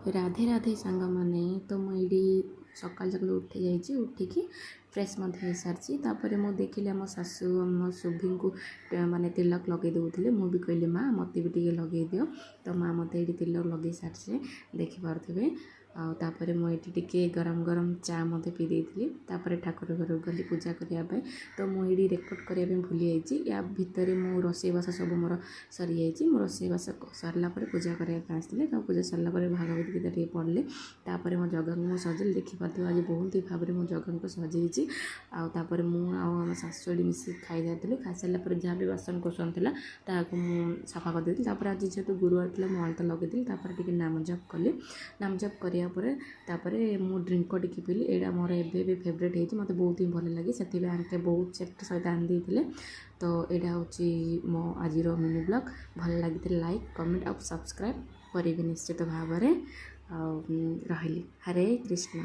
राधे राधे सांग मैंने तो मुझे सकाल सकाल उठी जाइए उठिकी फ्रेश हो सारी तापर मुझे देखिली आम शाशु आम शुभि को माने तिलक लगे दूसरे मुझे कहली माँ मत भी टे लगे दियो तो माँ मत ये तिलक लगे सारी देखिपे आउे मुझे टे गरम गरम चा मत पी देती ठाकुर घर गली पूजा करने तो मुझे रेकर्ड करने भूली जाइए या भितर मो रोसईबास सब मोर सरी जाइए मो रोसईबास सरला पूजा करने आसते तो पूजा सरला भागवत गीता टे पढ़ले तापर मो जगह को सजेली देखिपे आज बहुत ही भाव में मो जगह को सजेची आउे मुझे शाशुड़ी मिसिक खाई जाती खाई सारापर जहाँ भी बासन कुसन था सफा कर देती आज जेहतु गुरुवार था मुझे अलता लगेदी टे नाम जप कली नाम जप करापर मु ड्रिंक टी पीली यहाँ मोर एबे फेवरेट होती मत बहुत ही भल लगे से आंके बहुत सेट सहित आनी तो यहाँ हूँ मो आज मिनी ब्लॉग भल लगी लाइक कमेंट और सब्सक्राइब करेंगे निश्चित भाव में रही हरे कृष्ण।